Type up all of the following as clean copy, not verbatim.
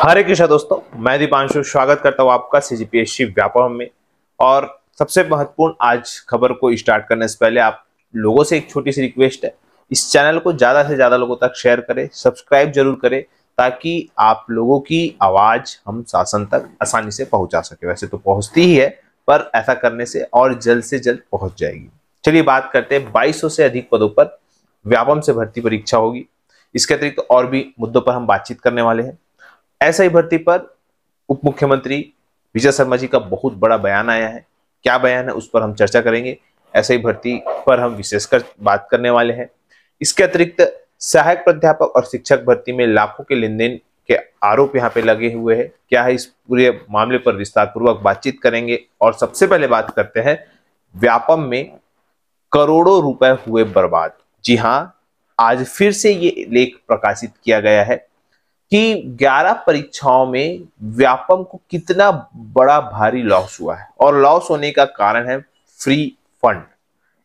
हरे कृष्णा दोस्तों, मैं दीपांशु स्वागत करता हूँ आपका सीजीपीएससी व्यापम में। और सबसे महत्वपूर्ण आज खबर को स्टार्ट करने से पहले आप लोगों से एक छोटी सी रिक्वेस्ट है, इस चैनल को ज्यादा से ज्यादा लोगों तक शेयर करें, सब्सक्राइब जरूर करें ताकि आप लोगों की आवाज हम शासन तक आसानी से पहुंचा सके। वैसे तो पहुंचती ही है, पर ऐसा करने से और जल्द से जल्द पहुंच जाएगी। चलिए बात करते हैं, 2200 से अधिक पदों पर व्यापम से भर्ती परीक्षा होगी। इसके अतिरिक्त और भी मुद्दों पर हम बातचीत करने वाले हैं। ऐसा ही भर्ती पर उप मुख्यमंत्री विजय शर्मा जी का बहुत बड़ा बयान आया है। क्या बयान है उस पर हम चर्चा करेंगे। ऐसे ही भर्ती पर हम विशेषकर बात करने वाले हैं। इसके अतिरिक्त सहायक प्राध्यापक और शिक्षक भर्ती में लाखों के लेन देन के आरोप यहाँ पे लगे हुए हैं। क्या है इस पूरे मामले पर विस्तार पूर्वक बातचीत करेंगे। और सबसे पहले बात करते हैं, व्यापम में करोड़ों रुपए हुए बर्बाद। जी हाँ, आज फिर से ये लेख प्रकाशित किया गया है कि 11 परीक्षाओं में व्यापम को कितना बड़ा भारी लॉस हुआ है। और लॉस होने का कारण है फ्री फंड।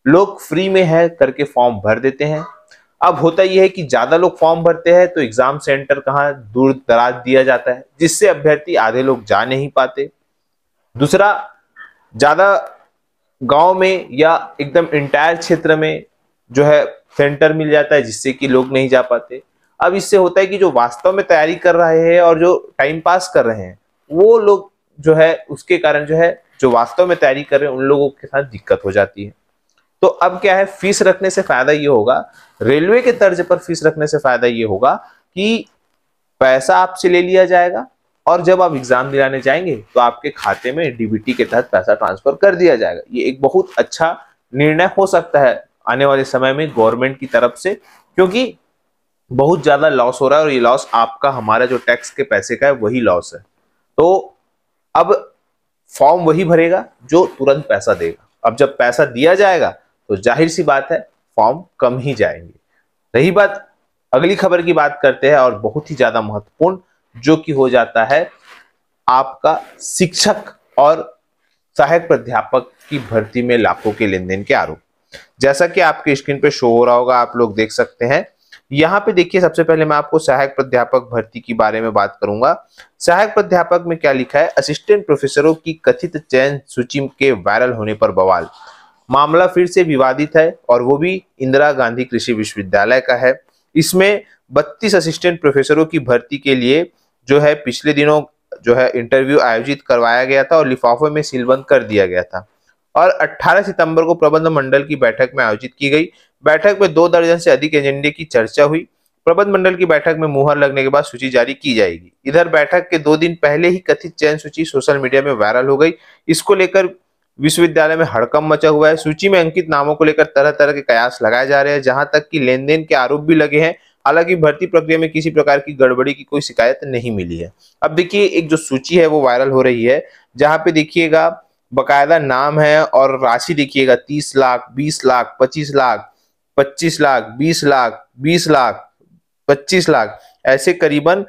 लोग फ्री में है करके फॉर्म भर देते हैं। अब होता यह है कि ज्यादा लोग फॉर्म भरते हैं तो एग्जाम सेंटर कहाँ दूर दराज दिया जाता है, जिससे अभ्यर्थी आधे लोग जा नहीं पाते। दूसरा, ज्यादा गांव में या एकदम इंटायर क्षेत्र में जो है सेंटर मिल जाता है, जिससे कि लोग नहीं जा पाते। अब इससे होता है कि जो वास्तव में तैयारी कर रहे हैं और जो टाइम पास कर रहे हैं वो लोग जो है उसके कारण जो है जो वास्तव में तैयारी कर रहे हैं उन लोगों के साथ दिक्कत हो जाती है। तो अब क्या है, फीस रखने से फायदा ये होगा, रेलवे के तर्ज पर फीस रखने से फायदा ये होगा कि पैसा आपसे ले लिया जाएगा और जब आप एग्जाम दिलाने जाएंगे तो आपके खाते में डीबीटी के तहत पैसा ट्रांसफर कर दिया जाएगा। ये एक बहुत अच्छा निर्णय हो सकता है आने वाले समय में गवर्नमेंट की तरफ से, क्योंकि बहुत ज्यादा लॉस हो रहा है और ये लॉस आपका हमारा जो टैक्स के पैसे का है वही लॉस है। तो अब फॉर्म वही भरेगा जो तुरंत पैसा देगा। अब जब पैसा दिया जाएगा तो जाहिर सी बात है फॉर्म कम ही जाएंगे। रही बात, अगली खबर की बात करते हैं और बहुत ही ज्यादा महत्वपूर्ण, जो कि हो जाता है आपका शिक्षक और सहायक प्राध्यापक की भर्ती में लाखों के लेन देन के आरोप। जैसा कि आपके स्क्रीन पे शो हो रहा होगा, आप लोग देख सकते हैं। यहाँ पे देखिए, सबसे पहले मैं आपको सहायक प्राध्यापक भर्ती के बारे में बात करूंगा। सहायक प्राध्यापक में क्या लिखा है, असिस्टेंट प्रोफेसरों की कथित चयन सूची के वायरल होने पर बवाल। मामला फिर से विवादित है और वो भी इंदिरा गांधी कृषि विश्वविद्यालय का है। इसमें 32 असिस्टेंट प्रोफेसरों की भर्ती के लिए जो है पिछले दिनों जो है इंटरव्यू आयोजित करवाया गया था और लिफाफे में सीलबंद कर दिया गया था। और 18 सितंबर को प्रबंध मंडल की बैठक में आयोजित की गई। बैठक में 2 दर्जन से अधिक एजेंडे की चर्चा हुई। प्रबंध मंडल की बैठक में मुहर लगने के बाद सूची जारी की जाएगी। इधर बैठक के 2 दिन पहले ही कथित चयन सूची सोशल मीडिया में वायरल हो गई। इसको लेकर विश्वविद्यालय में हड़कंप मचा हुआ है। सूची में अंकित नामों को लेकर तरह तरह के कयास लगाए जा रहे हैं, जहां तक कि लेन देन के आरोप भी लगे हैं। हालांकि भर्ती प्रक्रिया में किसी प्रकार की गड़बड़ी की कोई शिकायत नहीं मिली है। अब देखिए, एक जो सूची है वो वायरल हो रही है, जहां पे देखिएगा बकायदा नाम है और राशि देखिएगा 30 लाख, 20 लाख, 25 लाख, 25 लाख, 20 लाख, 20 लाख, 25 लाख, ऐसे करीबन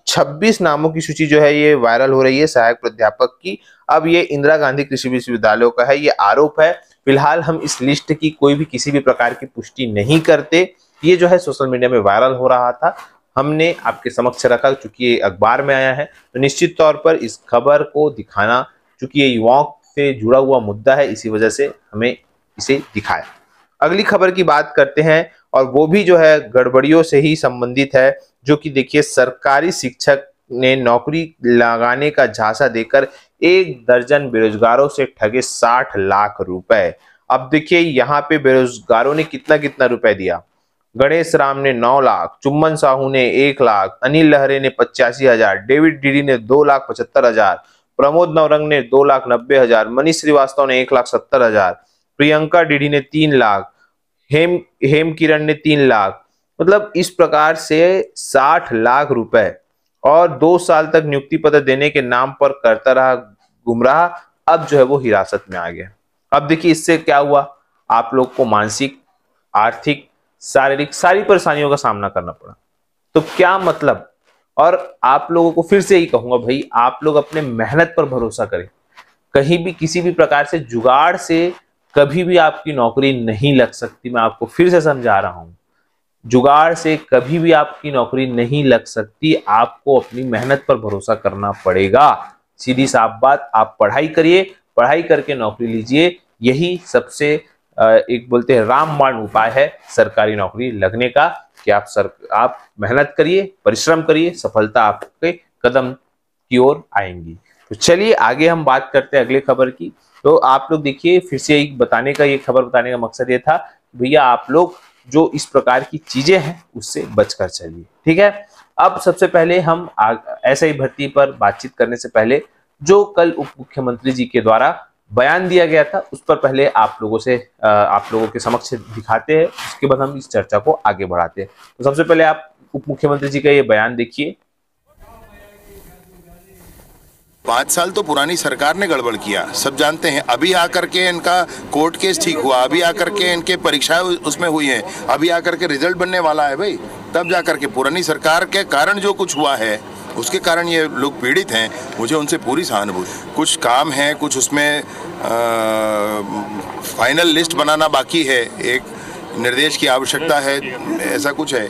26 नामों की सूची जो है ये वायरल हो रही है सहायक प्राध्यापक की। अब ये इंदिरा गांधी कृषि विश्वविद्यालयों का है, ये आरोप है। फिलहाल हम इस लिस्ट की कोई भी किसी भी प्रकार की पुष्टि नहीं करते। ये जो है सोशल मीडिया में वायरल हो रहा था, हमने आपके समक्ष रखा। चूंकि ये अखबार में आया है तो निश्चित तौर पर इस खबर को दिखाना, चूंकि ये युवाओं से जुड़ा हुआ मुद्दा है, इसी वजह से हमें इसे दिखाया। अगली खबर की बात करते हैं और वो भी जो है गड़बड़ियों से ही संबंधित है, जो कि देखिए, सरकारी शिक्षक ने नौकरी लगाने का झांसा देकर 1 दर्जन बेरोजगारों से ठगे 60 लाख रुपए। अब देखिए, यहाँ पे बेरोजगारों ने कितना कितना रुपए दिया। गणेश राम ने 9 लाख, चुम्बन साहू ने 1 लाख, अनिल लहरे ने 85,000, डेविड डीडी ने 2,75,000, प्रमोद नवरंग ने 2,90,000, मनीष श्रीवास्तव ने 1,70,000, प्रियंका डीडी ने 3 लाख, हेम किरण ने 3 लाख। मतलब इस प्रकार से 60 लाख रुपए और 2 साल तक नियुक्ति पत्र देने के नाम पर करता रहा गुमराह। अब जो है वो हिरासत में आ गया। अब देखिए, इससे क्या हुआ, आप लोग को मानसिक, आर्थिक, शारीरिक सारी परेशानियों का सामना करना पड़ा। तो क्या मतलब, और आप लोगों को फिर से ही कहूंगा, भाई आप लोग अपने मेहनत पर भरोसा करें। कहीं भी किसी भी प्रकार से जुगाड़ से कभी भी आपकी नौकरी नहीं लग सकती। मैं आपको फिर से समझा रहा हूं, जुगाड़ से कभी भी आपकी नौकरी नहीं लग सकती, आपको अपनी मेहनत पर भरोसा करना पड़ेगा। सीधी साफ बात, आप पढ़ाई करिए, पढ़ाई करके नौकरी लीजिए, यही सबसे एक बोलते हैं रामबाण उपाय है सरकारी नौकरी लगने का, कि आप मेहनत करिए, परिश्रम करिए, सफलता आपके कदम की ओर आएंगी। तो चलिए आगे हम बात करते हैं अगले खबर की। तो आप लोग देखिए, फिर से एक बताने का, ये खबर बताने का मकसद ये था भैया आप लोग जो इस प्रकार की चीजें हैं उससे बचकर चलिए, ठीक है। अब सबसे पहले हम एसआई भर्ती पर बातचीत करने से पहले जो कल उप मुख्यमंत्री जी के द्वारा बयान दिया गया था उस पर पहले आप लोगों के समक्ष दिखाते हैं, उसके बाद हम इस चर्चा को आगे बढ़ाते हैं। तो सबसे पहले आप उप मुख्यमंत्री जी का ये बयान देखिए। 5 साल तो पुरानी सरकार ने गड़बड़ किया, सब जानते हैं। अभी आकर के इनका कोर्ट केस ठीक हुआ, अभी आकर के इनके परीक्षाएं उसमें हुई हैं, अभी आकर के रिजल्ट बनने वाला है भाई, तब जाकर के पुरानी सरकार के कारण जो कुछ हुआ है उसके कारण ये लोग पीड़ित हैं। मुझे उनसे पूरी सहानुभूति। कुछ काम है, कुछ उसमें फाइनल लिस्ट बनाना बाकी है, एक निर्देश की आवश्यकता है, ऐसा कुछ है।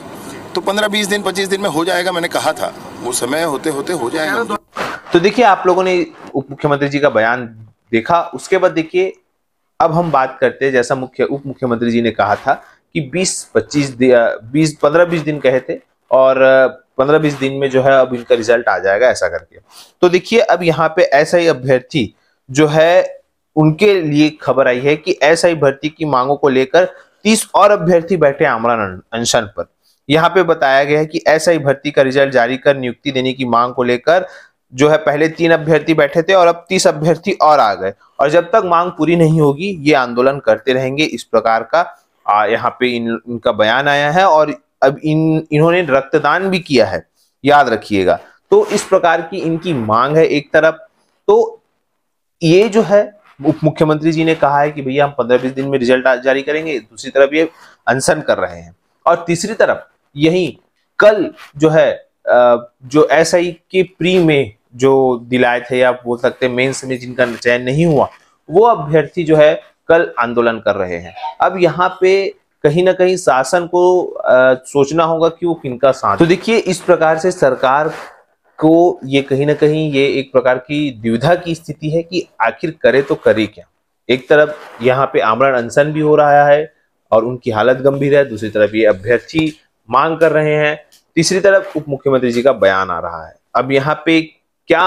तो 15-20 दिन 25 दिन में हो जाएगा, मैंने कहा था, वो समय होते होते हो जाएगा। तो देखिए आप लोगों ने उप मुख्यमंत्री जी का बयान देखा, उसके बाद देखिए अब हम बात करते हैं, जैसा उप मुख्यमंत्री जी ने कहा था कि 15-20 दिन कहे थे और 15-20 दिन में जो है अब इनका रिजल्ट आ जाएगा ऐसा करके। तो देखिए अब यहाँ पे एसआई अभ्यर्थी जो है उनके लिए खबर आई है कि एसआई भर्ती की मांगों को लेकर 30 और अभ्यर्थी बैठे आमरण अनशन पर। यहाँ पे बताया गया है कि एसआई भर्ती का रिजल्ट जारी कर नियुक्ति देने की मांग को लेकर जो है पहले 3 अभ्यर्थी बैठे थे और अब 30 अभ्यर्थी और आ गए, और जब तक मांग पूरी नहीं होगी ये आंदोलन करते रहेंगे, इस प्रकार का यहाँ पे इनका बयान आया है। और अब इन्होंने रक्तदान भी किया है, याद रखिएगा। तो इस प्रकार की इनकी मांग है एक तरफ। तो ये जो है उप मुख्यमंत्री जी ने कहा है कि भैया हम 15-20 दिन में रिजल्ट जारी करेंगे, दूसरी तरफ ये अनशन कर रहे हैं, और तीसरी तरफ यही कल जो है जो एसआई के प्री में जो दिलाए थे, या बोल सकते हैं मेंस में जिनका चयन नहीं हुआ, वो अभ्यर्थी जो है कल आंदोलन कर रहे हैं। अब यहाँ पे कहीं ना कहीं शासन को सोचना होगा कि वो किनका साथ। तो देखिए इस प्रकार से सरकार को ये कहीं ना कहीं ये एक प्रकार की दुविधा की स्थिति है कि आखिर करे तो करे क्या। एक तरफ यहाँ पे आमरण अनशन भी हो रहा है और उनकी हालत गंभीर है, दूसरी तरफ ये अभ्यर्थी मांग कर रहे हैं, तीसरी तरफ उप मुख्यमंत्री जी का बयान आ रहा है। अब यहाँ पे क्या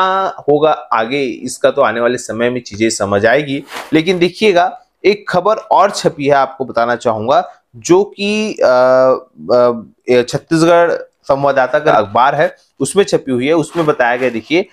होगा आगे, इसका तो आने वाले समय में चीजें समझ आएगी। लेकिन देखिएगा एक खबर और छपी है, आपको बताना चाहूंगा, जो कि छत्तीसगढ़ संवाददाता का अखबार है उसमें छपी हुई है। उसमें बताया गया, देखिए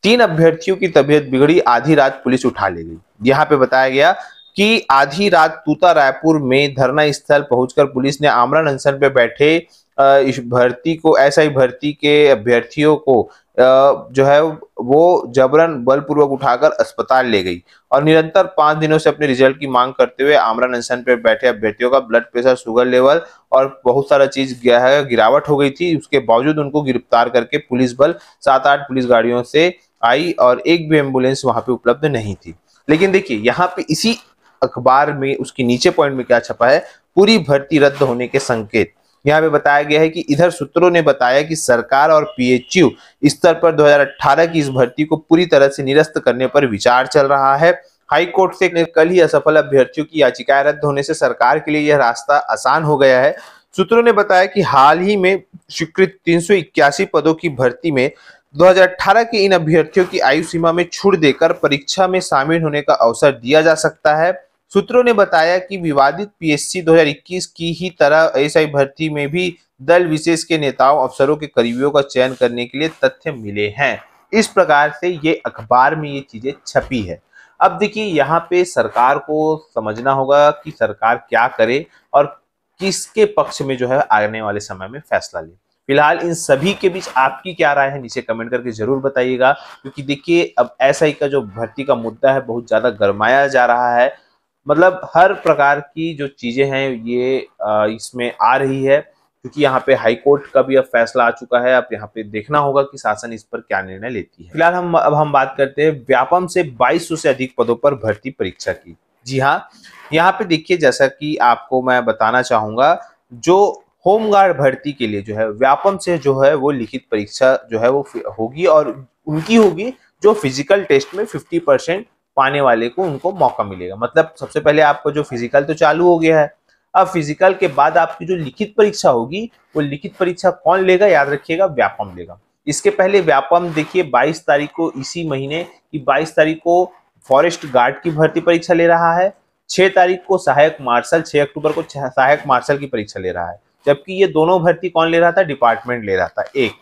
3 अभ्यर्थियों की तबीयत बिगड़ी, आधी रात पुलिस उठा ले गई। यहाँ पे बताया गया कि आधी रात तूता रायपुर में धरना स्थल पहुंचकर पुलिस ने आमरण अनशन पे बैठे इस भर्ती को, एसआई भर्ती के अभ्यर्थियों को जो है वो जबरन बलपूर्वक उठाकर अस्पताल ले गई, और निरंतर 5 दिनों से अपने रिजल्ट की मांग करते हुए आमरण अनशन पे बैठे अभ्यर्थियों का ब्लड प्रेशर, शुगर लेवल और बहुत सारा चीज गिरावट हो गई थी। उसके बावजूद उनको गिरफ्तार करके पुलिस बल 7-8 पुलिस गाड़ियों से आई और एक भी एम्बुलेंस वहां पे उपलब्ध नहीं थी। लेकिन देखिए यहाँ पे इसी अखबार में उसके नीचे पॉइंट में क्या छपा है, पूरी भर्ती रद्द होने के संकेत। यहाँ पे बताया गया है कि इधर सूत्रों ने बताया कि सरकार और पीएचयू स्तर पर 2018 की इस भर्ती को पूरी तरह से निरस्त करने पर विचार चल रहा है। हाई कोर्ट से कल ही असफल अभ्यर्थियों की याचिकाएं रद्द होने से सरकार के लिए यह रास्ता आसान हो गया है। सूत्रों ने बताया कि हाल ही में स्वीकृत 381 पदों की भर्ती में 2018 के इन अभ्यर्थियों की आयु सीमा में छूट देकर परीक्षा में शामिल होने का अवसर दिया जा सकता है। सूत्रों ने बताया कि विवादित पीएससी 2021 की ही तरह एसआई भर्ती में भी दल विशेष के नेताओं, अफसरों के करीबियों का चयन करने के लिए तथ्य मिले हैं। इस प्रकार से ये अखबार में ये चीजें छपी है। अब देखिए यहाँ पे सरकार को समझना होगा कि सरकार क्या करे और किसके पक्ष में जो है आने वाले समय में फैसला ले। फिलहाल इन सभी के बीच आपकी क्या राय है नीचे कमेंट करके जरूर बताइएगा, क्योंकि देखिए अब एसआई का जो भर्ती का मुद्दा है बहुत ज्यादा गरमाया जा रहा है। मतलब हर प्रकार की जो चीजें हैं ये इसमें आ रही है, क्योंकि यहाँ पे हाई कोर्ट का भी अब फैसला आ चुका है। अब यहाँ पे देखना होगा कि शासन इस पर क्या निर्णय लेती है। फिलहाल हम बात करते हैं व्यापम से 2200 से अधिक पदों पर भर्ती परीक्षा की। जी हाँ, यहाँ पे देखिए जैसा कि आपको मैं बताना चाहूंगा, जो होमगार्ड भर्ती के लिए जो है व्यापम से जो है वो लिखित परीक्षा जो है वो होगी, और उनकी होगी जो फिजिकल टेस्ट में 50% पाने वाले को उनको मौका मिलेगा। मतलब सबसे पहले आपको जो फिजिकल तो चालू हो गया है, अब फिजिकल के बाद आपकी जो लिखित परीक्षा होगी वो लिखित परीक्षा कौन लेगा, याद रखिएगा व्यापम लेगा। इसके पहले व्यापम देखिए 22 तारीख को, इसी महीने की 22 तारीख को फॉरेस्ट गार्ड की भर्ती परीक्षा ले रहा है, 6 तारीख को सहायक मार्शल, 6 अक्टूबर को सहायक मार्शल की परीक्षा ले रहा है। जबकि ये दोनों भर्ती कौन ले रहा था, डिपार्टमेंट ले रहा था। एक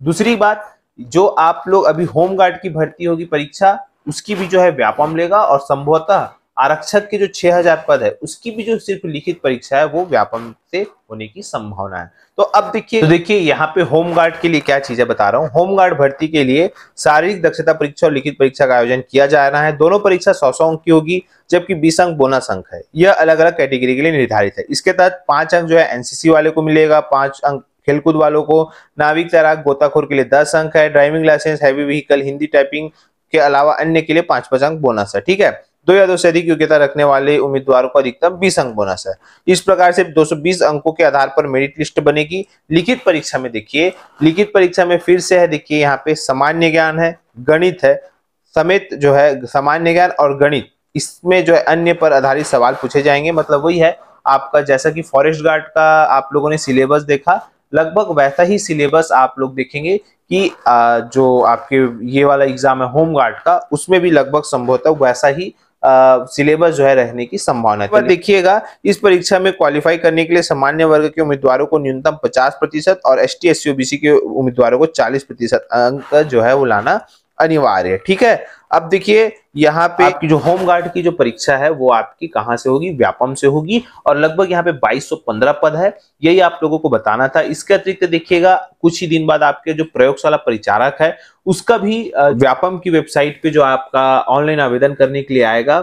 दूसरी बात, जो आप लोग अभी होमगार्ड की भर्ती होगी परीक्षा, उसकी भी जो है व्यापम लेगा, और संभवतः आरक्षक के जो 6000 पद है उसकी भी जो सिर्फ लिखित परीक्षा है वो व्यापम से होने की संभावना है। तो अब देखिए यहाँ पे होमगार्ड के लिए क्या चीजें बता रहा हूँ। होमगार्ड भर्ती के लिए शारीरिक दक्षता परीक्षा और लिखित परीक्षा का आयोजन किया जा रहा है। दोनों परीक्षा 100 अंक की होगी, जबकि 20 अंक बोनस अंक है। यह अलग अलग कैटेगरी के लिए निर्धारित है। इसके तहत 5 अंक जो है एनसीसी वाले को मिलेगा, 5 अंक खेलकूद वालों को, नाविक तैराक गोताखोर के लिए 10 अंक है, driving licence, heavy vehicle, Hindi typing के अलावा अन्य के लिए 5-5 अंक बोनस है। ठीक है, 2 या 2 से अधिक योग्यता रखने वाले उम्मीदवारों को अधिकतम 20 अंक बोनस है। इस प्रकार से 220 अंकों के आधार पर मेरिट लिस्ट बनेगी। लिखित परीक्षा में देखिए, लिखित परीक्षा में फिर से है, देखिए यहाँ पे सामान्य ज्ञान है, गणित है, समेत जो है सामान्य ज्ञान और गणित, इसमें जो है अन्य पर आधारित सवाल पूछे जाएंगे। मतलब वही है आपका, जैसा कि फॉरेस्ट गार्ड का आप लोगों ने सिलेबस देखा, लगभग वैसा ही सिलेबस आप लोग देखेंगे कि जो आपके ये वाला एग्जाम है होमगार्ड का, उसमें भी लगभग संभवतः वैसा ही सिलेबस जो है रहने की संभावना है। देखिएगा, इस परीक्षा में क्वालिफाई करने के लिए सामान्य वर्ग के उम्मीदवारों को न्यूनतम 50% और एसटी एससी ओबीसी के उम्मीदवारों को 40% अंक जो है वो लाना अनिवार्य है। ठीक है, अब देखिए यहाँ पे आपकी जो होमगार्ड की जो परीक्षा है वो आपकी कहाँ से होगी, व्यापम से होगी, और लगभग यहाँ पे 2215 पद है, यही आप लोगों को बताना था। इसके अतिरिक्त देखिएगा कुछ ही दिन बाद आपके जो प्रयोगशाला परिचारक है उसका भी व्यापम की वेबसाइट पे जो आपका ऑनलाइन आवेदन करने के लिए आएगा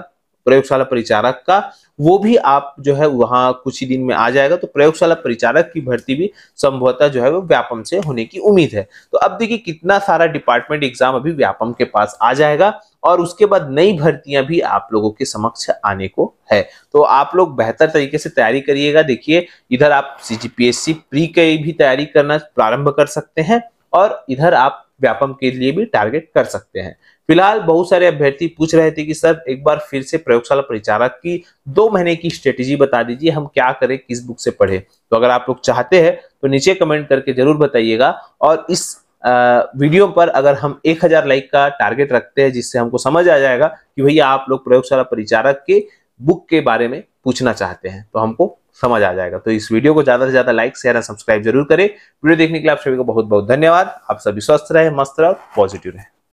प्रयोगशाला परिचारक का, वो भी आप जो है वहां कुछ ही दिन में आ जाएगा। तो प्रयोगशाला परिचारक की भर्ती भी संभवतः जो है वो व्यापम से होने की उम्मीद है। तो अब देखिए कितना सारा डिपार्टमेंट एग्जाम अभी व्यापम के पास आ जाएगा, और उसके बाद नई भर्तियां भी आप लोगों के समक्ष आने को है। तो आप लोग बेहतर तरीके से तैयारी करिएगा। देखिए इधर आप सीजीपीएससी प्री की भी तैयारी करना प्रारंभ कर सकते हैं, और इधर आप व्यापम के लिए भी टारगेट कर सकते हैं। फिलहाल बहुत सारे अभ्यर्थी पूछ रहे थे कि सर एक बार फिर से प्रयोगशाला परिचारक की 2 महीने की स्ट्रेटेजी बता दीजिए, हम क्या करें, किस बुक से पढ़े। तो अगर आप लोग चाहते हैं तो नीचे कमेंट करके जरूर बताइएगा। और इस वीडियो पर अगर हम 1000 लाइक का टारगेट रखते हैं, जिससे हमको समझ आ जाएगा कि भैया आप लोग प्रयोगशाला परिचारक के बुक के बारे में पूछना चाहते हैं, तो हमको समझ आ जाएगा। तो इस वीडियो को ज्यादा से ज्यादा लाइक शेयर और सब्सक्राइब जरूर करें। वीडियो देखने के लिए आप सभी को बहुत बहुत धन्यवाद। आप सभी स्वस्थ रहे, मस्त रहे, पॉजिटिव रहे।